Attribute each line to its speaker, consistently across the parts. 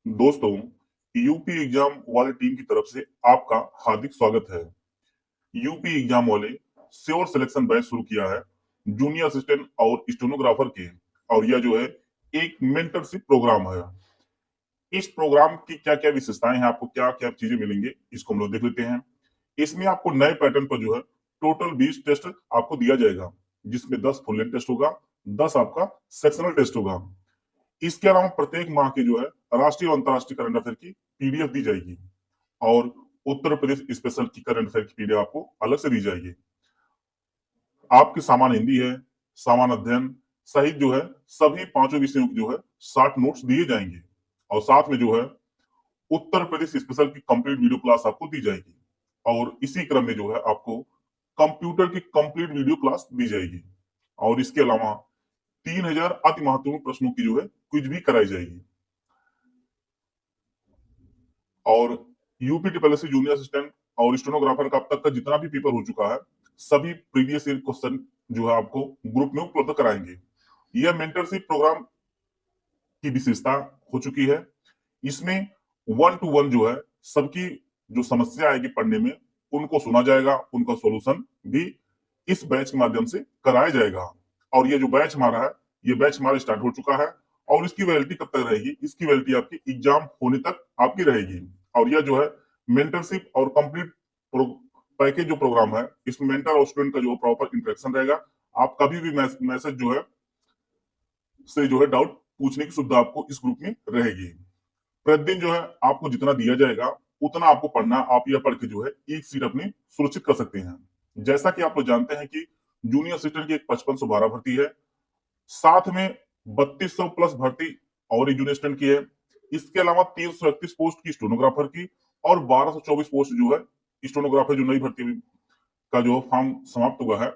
Speaker 1: दोस्तों, UP exam वाले team की तरफ से आपका हार्दिक स्वागत है। यूपी एग्जाम वाले श्योर सिलेक्शन बैच शुरू किया है जूनियर असिस्टेंट और स्टेनोग्राफर के। और यह जो है एक मेंटरशिप प्रोग्राम है। इस प्रोग्राम की क्या क्या विशेषताएं हैं, आपको क्या क्या चीजें मिलेंगे, इसको हम लोग देख लेते हैं। इसमें आपको नए पैटर्न पर जो है टोटल 20 टेस्ट आपको दिया जाएगा, जिसमें 10 फुल लेंथ टेस्ट होगा, 10 आपका सेक्शनल टेस्ट होगा। इसके अलावा प्रत्येक माह की जो है राष्ट्रीय और अंतर्राष्ट्रीय करंट अफेयर की पीडीएफ दी जाएगी। और उत्तर प्रदेश स्पेशल की करंट अफेयर की पीडीएफ आपको अलग से दी जाएगी। आपकी सामान्य हिंदी है, सामान्य अध्ययन सहित जो है सभी पांचों विषयों की जो है 60 नोट्स दिए जाएंगे। और साथ में जो है उत्तर प्रदेश स्पेशल की कंप्लीट वीडियो क्लास आपको दी जाएगी। और इसी क्रम में जो है आपको कंप्यूटर की कंप्लीट वीडियो क्लास दी जाएगी। और इसके अलावा 3000 अति महत्वपूर्ण प्रश्नों की जो है क्विज भी कराई जाएगी। और यूपी टीपीएससी जूनियर असिस्टेंट और स्टेनोग्राफर का अब तक का जितना भी पेपर हो चुका है, सभी प्रीवियस ईयर क्वेश्चन जो है आपको ग्रुप में उपलब्ध कराएंगे। यह मेंटरशिप प्रोग्राम की विशेषता हो चुकी है। इसमें 1 to 1 जो है सबकी जो समस्या आएगी पढ़ने में, उनको सुना जाएगा, उनका सॉल्यूशन भी इस बैच के माध्यम से कराया जाएगा। और ये जो बैच हमारा है, ये बैच हमारा स्टार्ट हो चुका है। और इसकी वैलिडिटी कब तक रहेगी? इसकी वैलिडिटी आपकी एग्जाम होने तक आपकी रहेगी। और यह जो है मेंटरशिप और कंप्लीट पैकेज जो प्रोग्राम है, इसमें मेंटर और स्टूडेंट का जो प्रॉपर इंटरेक्शन रहेगा। आप कभी भी मैसेज जो है से जो है डाउट पूछने की सुविधा आपको इस ग्रुप में रहेगी। प्रतिदिन जो है आपको जितना दिया जाएगा उतना आपको पढ़ना, आप यह पढ़ के जो है एक सीट अपनी सुरक्षित कर सकते हैं। जैसा कि आप लोग जानते हैं कि जूनियर असिस्टेंट की एक 5512 भर्ती है, साथ में 3200 प्लस भर्ती और एक जूनियर असिस्टेंट की है। इसके अलावा 331 पोस्ट की स्टेनोग्राफर की और 1224 पोस्ट जो है स्टेनोग्राफर जो नई भर्ती का जो फॉर्म समाप्त हुआ है,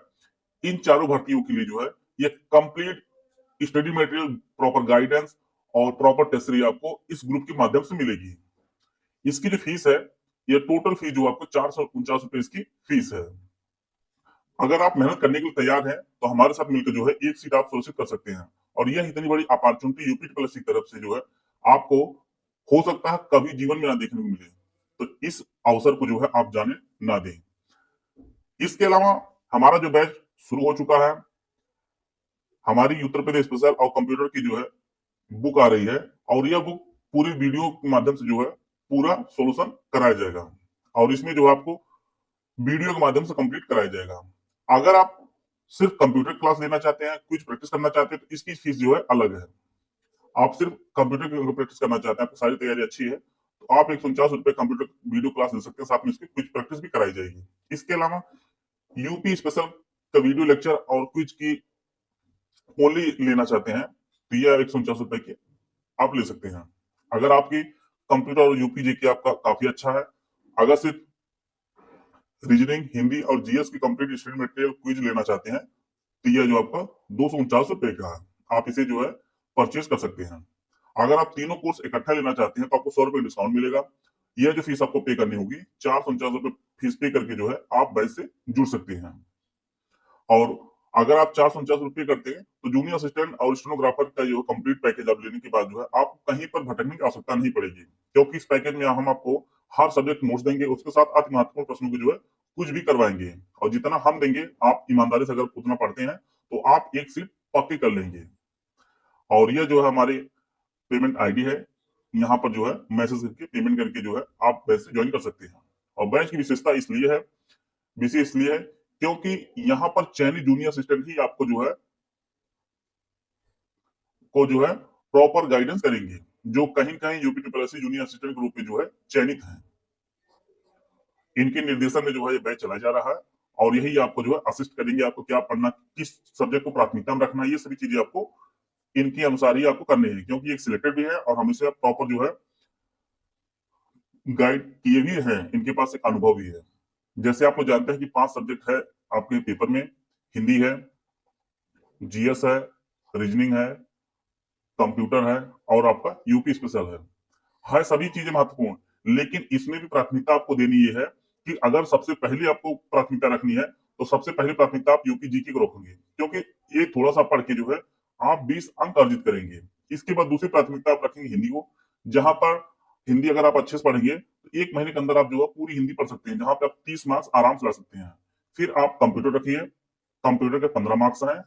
Speaker 1: इन चारों भर्तियों के लिए जो है ये complete study material, proper guidance और प्रॉपर टेस्ट आपको इस ग्रुप के माध्यम से मिलेगी। इसकी जो फीस है, ये टोटल फीस जो आपको 449 रुपए इसकी फीस है। अगर आप मेहनत करने के लिए तैयार हैं तो हमारे साथ मिलकर जो है एक सीट आप सुरक्षित कर सकते हैं। और यह इतनी बड़ी अपॉर्चुनिटी यूपी प्लस की तरफ से जो है आपको हो सकता है कभी जीवन में ना देखने को मिले। तो इस अवसर को जो है आप जाने ना दें। इसके अलावा हमारा जो बैच शुरू हो चुका है, हमारी उत्तर प्रदेश स्पेशल और कंप्यूटर की जो है बुक आ रही है। और यह बुक पूरी वीडियो के माध्यम से जो है पूरा सॉल्यूशन कराया जाएगा। और इसमें जो आपको वीडियो के माध्यम से कंप्लीट कराया जाएगा। अगर आप सिर्फ कंप्यूटर क्लास लेना चाहते हैं, कुछ प्रैक्टिस करना चाहते हैं, तो इसकी फीस जो है अलग है। आप सिर्फ कंप्यूटर की प्रैक्टिस करना चाहते हैं, आपकी सारी तैयारी अच्छी है, तो आप 149 रुपए कंप्यूटर वीडियो क्लास ले सकते हैं, साथ में इसकी कुछ प्रैक्टिस भी कराई जाएगी। इसके अलावा यूपी स्पेशल का वीडियो लेक्चर और क्विज की ओनली लेना चाहते हैं, तो यह 149 रुपए की आप ले सकते हैं। अगर आपकी कंप्यूटर और यूपी जेके आपका काफी अच्छा है, अगर सिर्फ रीजनिंग, हिंदी और जीएस की कंप्लीट स्टडी मटेरियल क्विज लेना चाहते हैं, तो यह जो आपका 249 रुपए का है, आप इसे जो है परचेज कर सकते हैं। अगर आप तीनों कोर्स इकट्ठा लेना चाहते हैं तो आपको 100 रुपए डिस्काउंट मिलेगा। यह जो फीस आपको पे करनी होगी, 449 रुपए फीस पे करके जो है आप बैच से जुड़ सकते हैं। और अगर आप 449 रुपए करते हैं तो जूनियर असिस्टेंट और स्टेनोग्राफर का जो कंप्लीट पैकेज आप लेने के बाद जो है आप कहीं पर भटकने की आवश्यकता नहीं पड़ेगी, क्योंकि इस पैकेज में हम आपको हर सब्जेक्ट नोट्स देंगे, उसके साथ अति महत्वपूर्ण प्रश्नों की जो है कुछ भी करवाएंगे। और जितना हम देंगे, आप ईमानदारी से अगर उतना पढ़ते हैं तो आप एक सीट पक्की कर लेंगे। और यह जो है हमारी पेमेंट आईडी है, यहाँ पर जो है मैसेज करके पेमेंट करके जो है आप बैच से ज्वाइन कर सकते हैं। और बैच की विशेषता इसलिए है, विशेष इसलिए है क्योंकि यहाँ पर चयनित जूनियर असिस्टेंट ही आपको जो है प्रॉपर गाइडेंस करेंगे, जो कहीं कहीं यूपी ट्रिपल जूनियर असिस्टेंट के रूप में जो है चयनित है। इनके निर्देशन में जो है ये बैच चला जा रहा है। और यही आपको जो है असिस्ट करेंगे, आपको क्या पढ़ना, किस सब्जेक्ट को प्राथमिकता में रखना, ये सभी चीजें आपको इनके अनुसार ही आपको करनी है, क्योंकि एक सिलेक्टेड भी है और हम इसे प्रॉपर जो है गाइड किए भी हैं, इनके पास एक अनुभव भी है। जैसे आप लोग जानते हैं कि 5 सब्जेक्ट है आपके पेपर में, हिंदी है, जीएस है, रीजनिंग है, कंप्यूटर है और आपका यूपी स्पेशल है सभी चीजें महत्वपूर्ण। लेकिन इसमें भी प्राथमिकता आपको देनी ये है कि अगर सबसे पहले आपको प्राथमिकता रखनी है तो सबसे पहली प्राथमिकता आप यूपी जीके को रखेंगे, क्योंकि ये थोड़ा सा पढ़ के जो है आप 20 अंक अर्जित करेंगे। इसके बाद दूसरी प्राथमिकता आप रखेंगे हिंदी को, जहां पर हिंदी अगर आप अच्छे से पढ़ेंगे तो 1 महीने के अंदर आप जो है पूरी हिंदी पढ़ सकते हैं, जहां पे आप 30 मार्क्स आराम से ला सकते हैं। फिर आप कंप्यूटर रखिए, कंप्यूटर के 15 मार्क्स हैं,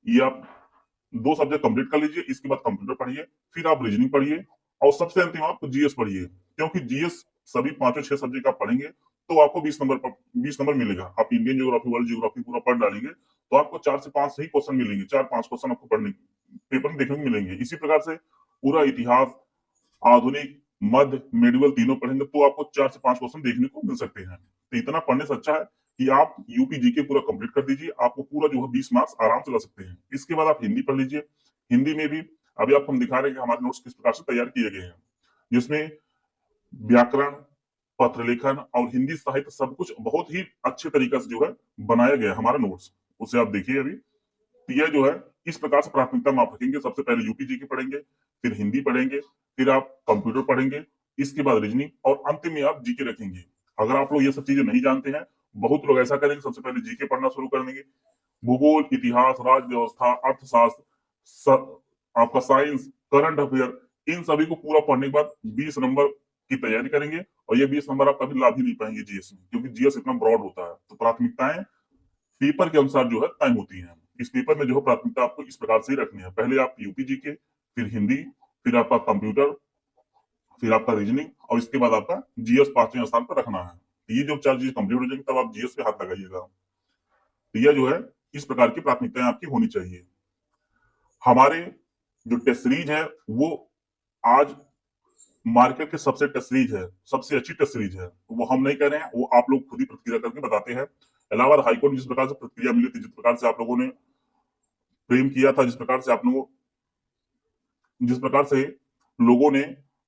Speaker 1: ये आप 2 सब्जेक्ट कंप्लीट कर लीजिए, इसके बाद कंप्यूटर पढ़िए, फिर आप रीजनिंग पढ़िए, और सबसे अंतिम आप जीएस पढ़िए, क्योंकि जीएस सभी पांचों 6 सब्जेक्ट आप पढ़ेंगे तो आपको 20 नंबर पर 20 नंबर मिलेगा। आप इंडियन ज्योग्राफी, वर्ल्ड ज्योग्राफी पूरा पढ़ डालेंगे तो आपको 4 से 5 सही क्वेश्चन मिलेंगे, 4-5 क्वेश्चन आपको पढ़ने पेपर में देखने को मिलेंगे। इसी प्रकार से पूरा इतिहास, आधुनिक, मध्य, मेडिवल तीनों पढ़ेंगे तो आपको 4 से 5 क्वेश्चन देखने को मिल सकते हैं। तो इतना पढ़ने से अच्छा है कि आप यूपी जीके पूरा कंप्लीट कर दीजिए, आपको पूरा जो है 20 मार्क्स आराम से ला सकते हैं। इसके बाद आप हिंदी पढ़ लीजिए। हिंदी में भी अभी आपको हम दिखा रहे हैं कि हमारे नोट्स किस प्रकार से तैयार किए गए हैं, जिसमें व्याकरण, पत्र लेखन और हिंदी साहित्य सब कुछ बहुत ही अच्छे तरीके से जो है बनाया गया है हमारा नोट्स, उसे आप देखिए अभी। तो यह जो है इस प्रकार से प्राथमिकता में आप रखेंगे, सबसे पहले यूपी जी के पढ़ेंगे, फिर हिंदी पढ़ेंगे, फिर आप कंप्यूटर पढ़ेंगे, इसके बाद रीजनिंग, और अंतिम में आप जीके रखेंगे। अगर आप लोग ये सब चीजें नहीं जानते हैं, बहुत लोग ऐसा करेंगे सबसे पहले जीके पढ़ना शुरू कर देंगे, भूगोल, इतिहास, राज्य व्यवस्था, अर्थशास्त्र, आपका साइंस, करंट अफेयर, इन सभी को पूरा पढ़ने के बाद 20 नंबर की तैयारी करेंगे, और ये 20 नंबर आप कभी ला भी नहीं पाएंगे जीएस में, क्योंकि जीएस इतना ब्रॉड होता है। तो प्राथमिकताएं पेपर के अनुसार जो है तय होती हैं। इस पेपर में जो है प्राथमिकता आपको इस प्रकार से ही रखनी है, पहले आप यूपी जीके, फिर हिंदी, फिर आपका कंप्यूटर, फिर आपका रीजनिंग, और इसके बाद आपका जीएस 5वें स्थान पर रखना है। तो ये जो 4 चीज कंप्लीट हो जाएंगी तब आप जीएस पे हाथ लगाइएगा। तो यह जो है इस प्रकार की प्राथमिकताएं आपकी होनी चाहिए। हमारे जो टेस्ट सीरीज है वो आज मार्केट के सबसे टेस्ट सीरीज है, सबसे अच्छी टेस्ट सीरीज है। वो हम नहीं कह रहे हैं, वो आप लोग खुद ही प्रतिक्रिया करके बताते हैं। इलाहाबाद हाईकोर्ट जिस प्रकार से प्रतिक्रिया मिली थी, जिस प्रकार से आप लोगों ने प्रेम किया था, जिस प्रकार से लोगों ने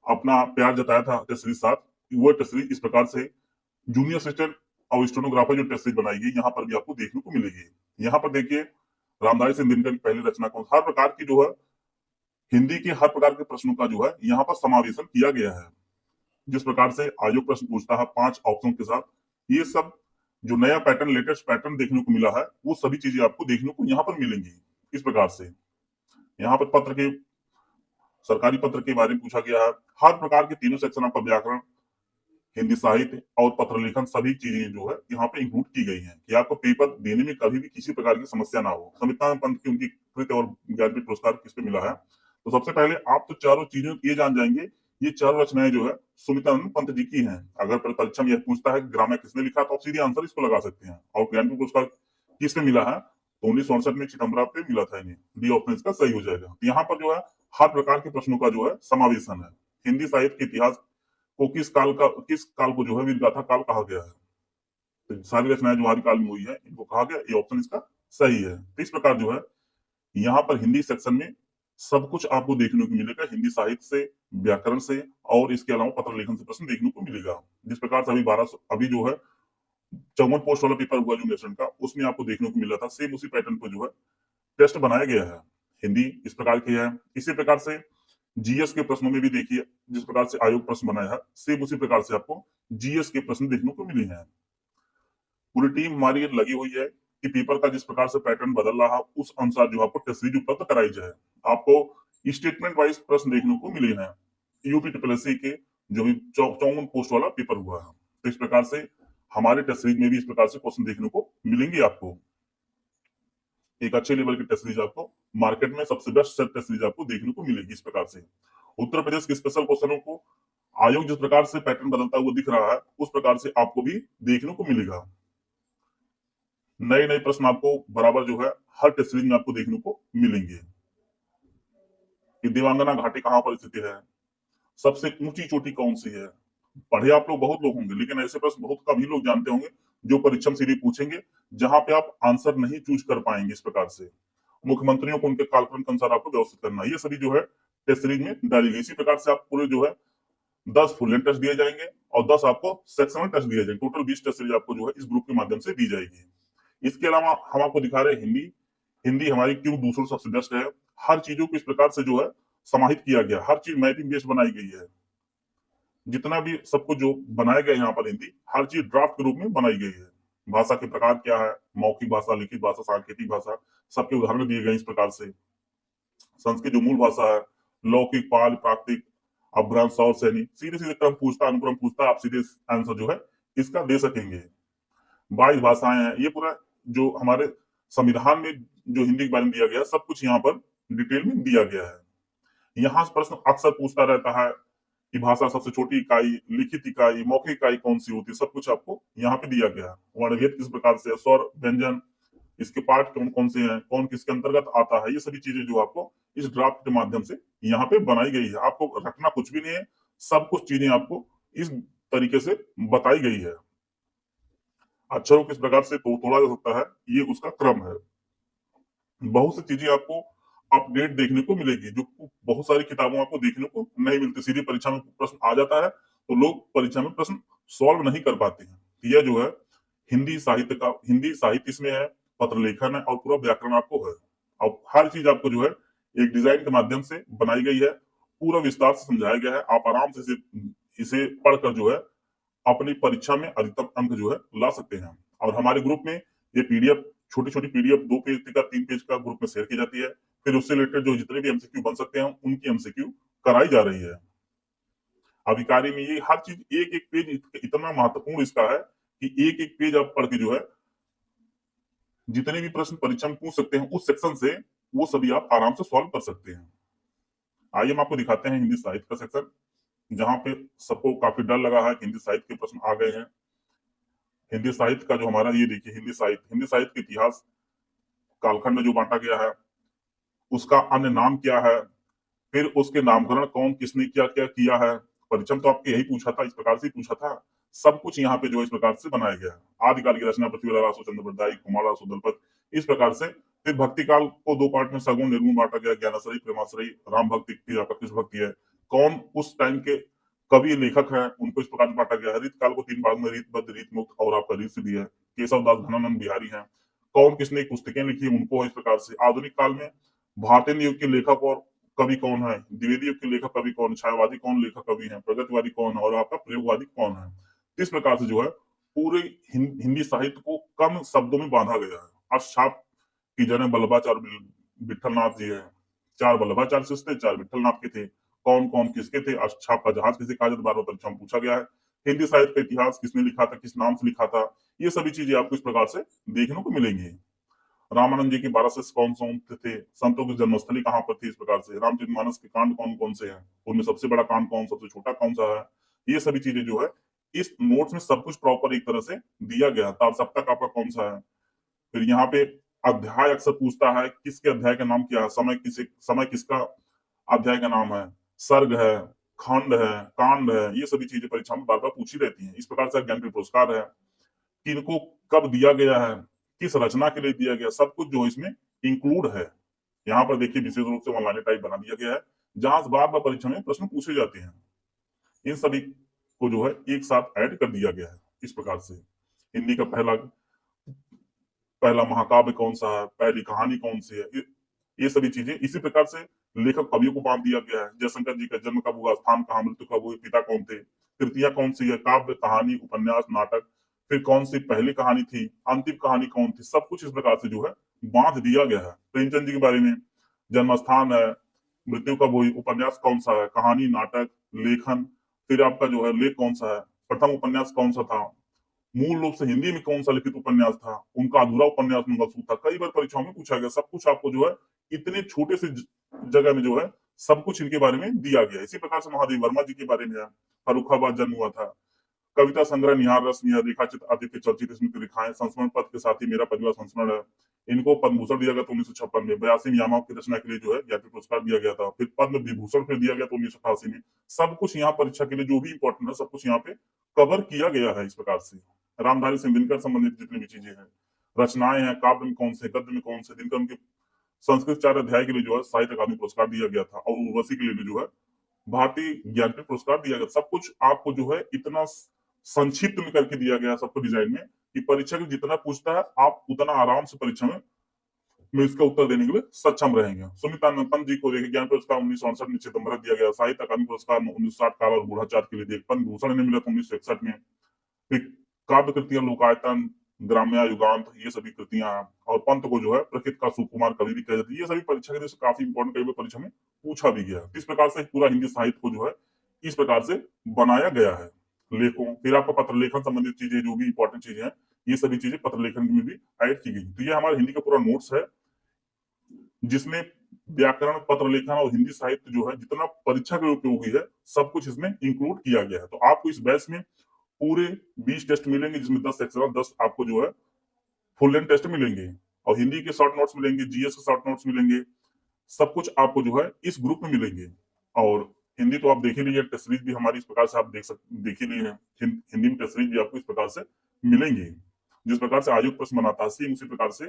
Speaker 1: अपना प्यार जताया था टेस्ट सीरीज साथ, वो टेस्ट सीरीज इस प्रकार से जूनियर असिस्टेंट और स्टेनोग्राफर जो टेस्ट सीरीज बनाई गई यहाँ पर भी आपको देखने को मिलेगी। यहाँ पर देखिए रामधारी सिंह दिनकर की पहली रचना कौन, हर प्रकार की जो है हिंदी के हर प्रकार के प्रश्नों का जो है यहाँ पर समावेशन किया गया है। जिस प्रकार से आयोग प्रश्न पूछता है 5 ऑप्शन के साथ, ये सब जो नया पैटर्न, लेटेस्ट पैटर्न देखने को मिला है, वो सभी चीजें आपको देखने को यहाँ पर मिलेंगी। इस प्रकार से यहाँ पर पत्र के, सरकारी पत्र के बारे में पूछा गया है, हर प्रकार के तीनों सेक्शन आपका व्याकरण, हिंदी साहित्य और पत्र लेखन, सभी चीजें जो है यहाँ पे इंक्लूड की गई हैं कि आपको पेपर देने में कभी भी किसी प्रकार की समस्या ना हो। समिता पंत की उनकी कृत और ज्ञानपीठ पुरस्कार किस पे मिला है, तो सबसे पहले आप तो चारों चीजें ये जान जाएंगे, ये चारों रचनाएं जो है सुमितानंद पंत जी की हैं। अगर परीक्षा में यह पूछता है ग्रामर किसने लिखा, तो आप सीधे आंसर इसको लगा सकते हैं। और ज्ञानपीठ पुरस्कार किसने मिला है, तो 1968 में चिदम्बरा पे मिला था इन्हें। डी ऑप्शन इसका सही हो जाएगा। तो यहाँ पर जो है हर प्रकार के प्रश्नों का जो है समावेशन है। हिंदी साहित्य के इतिहास को किस काल को जो है वीर गाथा काल कहा गया है, तो सारी रचनाएं जो आदिकाल में हुई है इनको कहा गया, ये ऑप्शन इसका सही है। तो इस प्रकार जो है यहाँ पर हिंदी सेक्शन में सब कुछ आपको देखने को मिलेगा, हिंदी साहित्य से, व्याकरण से, और इसके अलावा पत्र लेखन से प्रश्न देखने को मिलेगा। जिस प्रकार से अभी जो है 54 पोस्ट वाला पेपर हुआ जो नेशन का, उसमें आपको देखने को मिला था, सेम उसी पैटर्न पर जो है टेस्ट बनाया गया है। हिंदी इस प्रकार की है। इसी प्रकार से जीएस के प्रश्नों में भी देखिए जिस प्रकार से आयोग प्रश्न बनाया है, सेम उसी प्रकार से आपको जीएस के प्रश्न देखने को मिले हैं। पूरी टीम हमारी लगी हुई है कि पेपर का जिस प्रकार से पैटर्न बदल रहा है उस अनुसार जो आपको टेस्ट सीरीज उपलब्ध कराई जाए। आपको स्टेटमेंट वाइज प्रश्न देखने को मिले हैं यूपी ट्रिपल के जो भी 54 पोस्ट वाला पेपर हुआ है। तो इस प्रकार से हमारे टेस्ट सीरीज में भी इस प्रकार से क्वेश्चन देखने को मिलेंगे। आपको एक अच्छे लेवल की टेस्ट सीरीज आपको मार्केट में सबसे बेस्ट टेस्ट सीरीज आपको देखने को मिलेगी। इस प्रकार से उत्तर प्रदेश के स्पेशल क्वेश्चनों को आयोग जिस प्रकार से पैटर्न बदलता हुआ दिख रहा है, उस प्रकार से आपको भी देखने को मिलेगा। नए नए प्रश्न आपको बराबर जो है हर टेस्ट सीरीज में आपको देखने को मिलेंगे कि देवांगना घाटी कहाँ पर स्थित है, सबसे ऊंची चोटी कौन सी है। पढ़े आप लोग बहुत लोग होंगे, लेकिन ऐसे प्रश्न बहुत कम ही लोग जानते होंगे जो परीक्षण सीरीज पूछेंगे जहां पे आप आंसर नहीं चूज कर पाएंगे। इस प्रकार से मुख्यमंत्रियों को उनके कालक्रम के अनुसार आपको व्यवस्थित करना, ये सभी जो है टेस्ट सीरीज में डाली गई। इसी प्रकार से आप पूरे जो है 10 फुल लेंथ टेस्ट दिए जाएंगे और 10 आपको सेक्शनल टेस्ट दिए जाएंगे। टोटल 20 टेस्ट सीरीज आपको जो है इस ग्रुप के माध्यम से दी जाएगी। इसके अलावा हम आपको दिखा रहे हैं हिंदी। हिंदी हमारी क्यों दूसरों सबसे बेस्ट है, हर चीजों को इस प्रकार से जो है समाहित किया गया, हर चीज मैपिंग बेस्ड बनाई गई है। जितना भी सब कुछ जो बनाया गया यहाँ पर हिंदी, हर चीज ड्राफ्ट के रूप में बनाई गई है। भाषा के प्रकार क्या है, मौखिक भाषा, लिखित भाषा, सांकेतिक भाषा, सबके उदाहरण दिए गए इस प्रकार से। संस्कृत जो मूल भाषा है, लौकिक, पाल, प्राकृतिक, अपभ्रंश और सैनिक, सीधे सीधे क्रम पूछता, अनुक्रम पूछता, आप सीधे आंसर जो है इसका दे सकेंगे। 22 भाषाएं हैं, ये पूरा जो हमारे संविधान में जो हिंदी के बारे में दिया गया सब कुछ यहाँ पर डिटेल में दिया गया है। यहाँ प्रश्न अक्सर पूछता रहता है कि भाषा सबसे छोटी इकाई, लिखित इकाई, मौखिक इकाई कौन सी होती है, सब कुछ आपको यहाँ पे दिया गया है। वर्णभेद किस प्रकार से, स्वर, व्यंजन, इसके पार्ट कौन कौन से हैं, कौन किसके अंतर्गत आता है, ये सभी चीजें जो आपको इस ड्राफ्ट के माध्यम से यहाँ पे बनाई गई है। आपको रखना कुछ भी नहीं है, सब कुछ चीजें आपको इस तरीके से बताई गई है। अक्षरों किस प्रकार से तोड़ा जा सकता है, ये उसका क्रम है। बहुत सी चीजें आपको अपडेट देखने को मिलेगी, जो बहुत सारी किताबों में आपको देखने को नहीं मिलती। सीधी परीक्षा में प्रश्न आ जाता है तो लोग परीक्षा में प्रश्न सॉल्व नहीं कर पाते हैं। यह जो है हिंदी साहित्य इसमें है, पत्र लेखन है और पूरा व्याकरण आपको है। और हर चीज आपको जो है एक डिजाइन के माध्यम से बनाई गई है, पूरा विस्तार से समझाया गया है। आप आराम से इसे पढ़कर जो है अपनी परीक्षा में अधिकतम अंक जो है ला सकते हैं। और हमारे ग्रुप में ये पीडीएफ, छोटी छोटी पीडीएफ 2 पेज का 3 पेज का ग्रुप में शेयर की जाती है। फिर उससे रिलेटेड जो जितने भी एमसीक्यू बन सकते हैं उनकी एमसीक्यू कराई जा रही है। अधिकारी में ये हर चीज एक एक पेज इतना महत्वपूर्ण इसका है कि एक एक पेज आप पढ़ के जो है जितने भी प्रश्न परीक्षा में पूछ सकते हैं उस सेक्शन से वो सभी आप आराम से सॉल्व कर सकते हैं। आइए हम आपको दिखाते हैं हिंदी साहित्य का सेक्शन, जहां पे सबको काफी डर लगा है कि हिंदी साहित्य के प्रश्न आ गए हैं। हिंदी साहित्य का जो हमारा ये देखिए, हिंदी साहित्य के इतिहास कालखंड में जो बांटा गया है, उसका अन्य नाम क्या है, फिर उसके नामकरण कौन किसने क्या क्या किया है। परीक्षा में तो आपके यही पूछा था, इस प्रकार से पूछा था। सब कुछ यहाँ पे जो इस प्रकार से बनाया गया है। आदिकाल की रचना पृथ्वीराज चंद्र बरदाई, कुमार सुदलपत, इस प्रकार से। फिर भक्ति काल को 2 पार्ट में सगुण निर्गुण बांटा गया, ज्ञानाश्रयी, प्रेमाश्रयी, राम भक्ति की आपका कृष्ण भक्ति है। कौन उस टाइम के कवि लेखक हैं उनको इस प्रकार से बांटा गया है। रीत काल को 3 भाग में, रीत बद्ध, रीत मुक्त और आपका रीत सिद्धि है। केशव दास धनानंद बिहारी हैं। कौन किसने पुस्तकें लिखी उनको इस प्रकार से। आधुनिक काल में भारतीय युग के लेखक और कवि कौन है, द्विवेदी युग के लेखक कवि कौन, छायावादी कौन लेखक कवि है, प्रगतिवादी कौन है और आपका प्रयोगवादी कौन है। इस प्रकार से जो है पूरे हिंदी साहित्य को कम शब्दों में बांधा गया है। अष्टछाप की जन्म वल्लभाचार्य विठलनाथ जी है। 4 वल्लभाचार्य शिष्य थे, 4 विठलनाथ के थे। कौन कौन किसके थे, अष्टछाप का जहाज किसे कहा जाता, 12 परीक्षा में पूछा गया है। हिंदी साहित्य का इतिहास किसने लिखा था, किस नाम से लिखा था, ये सभी चीजें आपको इस प्रकार से देखने को मिलेंगी। रामानंद जी के 12 शिष्य कौन कौन थे, संतों की जन्मस्थली कहाँ पर थी, इस प्रकार से। रामचरितमानस के कांड कौन कौन से हैं, उनमें सबसे बड़ा कांड कौन, सबसे छोटा कौन सा है, ये सभी चीजें जो है इस नोट्स में सब कुछ प्रॉपर एक तरह से दिया गया था। सप्तक आपका कौन सा है। फिर यहाँ पे अध्याय अक्सर पूछता है, किसके अध्याय का नाम क्या है, समय किसका अध्याय का नाम है, सर्ग है, खंड है, कांड है, ये सभी चीजें परीक्षा में बार बार पूछी रहती हैं। इस प्रकार से ज्ञानपीठ पुरस्कार है, किनको कब दिया गया है, किस रचना के लिए दिया गया, सब कुछ जो इसमें इंक्लूड है। यहाँ पर देखिए विशेष रूप से ऑनलाइन टाइप बना दिया गया है, जहां बार बार परीक्षा में प्रश्न पूछे जाते हैं। इन सभी को जो है एक साथ ऐड कर दिया गया है इस प्रकार से। हिंदी का पहला महाकाव्य कौन सा है, पहली कहानी कौन सी है, ये सभी चीजें इसी प्रकार से लेखक कवियों को बांध दिया गया है। जयशंकर जी का जन्म कब हुआ, स्थान कहाँ, मृत्यु कब हुई, पिता कौन थे, कृतियां कौन सी है, काव्य, कहानी, उपन्यास, नाटक, फिर कौन सी पहली कहानी थी, अंतिम कहानी कौन थी, सब कुछ इस प्रकार से जो है बांध दिया गया है। प्रेमचंद जी के बारे में जन्म स्थान है, मृत्यु कब हुई, उपन्यास कौन सा है, कहानी, नाटक, लेखन, फिर आपका जो है लेख कौन सा है, प्रथम उपन्यास कौन सा था, मूल रूप से हिंदी में कौन सा लिखित उपन्यास था, उनका अधूरा उपन्यास मंगलसूत्र था। कई बार परीक्षाओं में पूछा गया। सब कुछ आपको जो है इतने छोटे से जगह में जो है सब कुछ इनके बारे में दिया गया। इसी प्रकार से महादेव वर्मा जी के बारे में है, फर्रुखाबाद जन्म हुआ था। कविता संग्रह निहार रस, रेखा चित्र आदित्य चर्चित स्मृति रेखाएं, संस्मरण पद के साथ ही मेरा परिवार संस्मरण है। इनको पद्म भूषण दिया गया था 1956 में। 82 में यामाव की रचना के लिए जो है ज्ञानपीठ पुरस्कार दिया गया था। फिर पद्म विभूषण फिर दिया गया था 1988 में। सब कुछ यहाँ परीक्षा के लिए जो भी इंपॉर्टेंट है सब कुछ यहाँ पे कवर किया गया है इस प्रकार से। रामधारी सिंह दिनकर संबंधित जितनी भी चीजें हैं, रचनाएं हैं, काव्य में कौन से, गद्य में कौन से, दिनकर उनके संस्कृत 4 अध्याय के लिए जो है साहित्य अकादमी पुरस्कार दिया गया था, और उर्वशी के लिए भी जो है भारतीय ज्ञानपीठ पुरस्कार दिया गया। सब कुछ आपको जो है इतना संक्षिप्त में करके दिया गया सबको डिजाइन में, कि परीक्षा में जितना पूछता है आप उतना आराम से परीक्षा में इसका उत्तर देने के लिए सक्षम रहेंगे। सुमित पंत जी को देखिए, ज्ञान पुरस्कार 1968 में चिदम्बरम दिया गया। साहित्य अकादमी पुरस्कार 1960 काल और बूढ़ाचार के लिए पद्म भूषण इन्हें मिला था 1961 में। फिर काव्य कृतियां लोकायतन, ग्राम्या, युगांत, ये सभी कृतियां हैं। और पंत को जो है प्रकृत का सुकुमार कवि भी कह जाती है। ये सभी परीक्षा के लिए काफी इंपॉर्टेंट, कई बार परीक्षा में पूछा भी गया। इस प्रकार से पूरा हिंदी साहित्य को जो है इस प्रकार से बनाया गया है। लेखों, फिर आपका पत्र लेखन संबंधित चीजें, जो भी इंपॉर्टेंट चीजें हैं, ये सभी चीजें पत्र लेखन में भी ऐड की गई। तो ये हमारा हिंदी का पूरा नोट्स है, जिसमें व्याकरण, पत्र लेखन और हिंदी साहित्य जो है जितना परीक्षा के उपयोगी है, सब कुछ इसमें इंक्लूड किया गया है। तो आपको इस बैच में पूरे 20 टेस्ट मिलेंगे, जिसमें 10 सेक्शन और 10 आपको जो है फुल लेंथ टेस्ट मिलेंगे, और हिंदी के शॉर्ट नोट्स मिलेंगे, जीएस के शॉर्ट नोट्स मिलेंगे। सब कुछ आपको जो है इस ग्रुप में मिलेंगे। और हिंदी तो आप देख ही लीजिए, टेस्ट सीरीज भी हमारी इस प्रकार से आप देख ही लिए हैं। हिंदी में टेस्ट सीरीज भी आपको इस प्रकार से मिलेंगे। जिस प्रकार से आयोग प्रश्न बनाता है, सेम उसी प्रकार से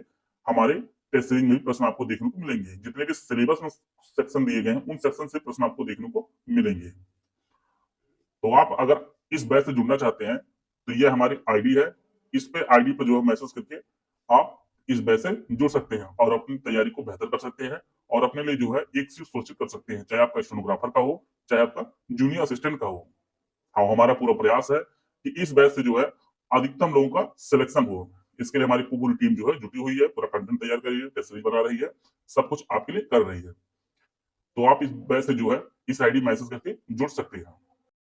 Speaker 1: हमारे टेस्ट सीरीज में भी प्रश्न आपको देखने को मिलेंगे। जितने भी सिलेबस में सेक्शन दिए गए हैं, उन सेक्शन से प्रश्न आपको देखने को मिलेंगे। तो आप अगर इस बैच से जुड़ना चाहते हैं, तो ये हमारी आईडी है। इस पे आईडी पर जो है मैसेज करके आप इस बैच से जुड़ सकते हैं और अपनी तैयारी को बेहतर कर सकते हैं, और अपने लिए जो है एक चीज सुनिश्चित कर सकते हैं, चाहे आपका स्टेनोग्राफर का हो, चाहे आपका जूनियर असिस्टेंट का हो। हाँ, हमारा पूरा प्रयास है कि इस बैच से जो है अधिकतम लोगों का सिलेक्शन हो। इसके लिए हमारी पूरी टीम जो है जुटी हुई है, पूरा कंटेंट तैयार कर रही है, टेस्ट सीरीज बना रही है, सब कुछ आपके लिए कर रही है। तो आप इस बैच से जो है इस आईडी मैसेज करके जुड़ सकते हैं।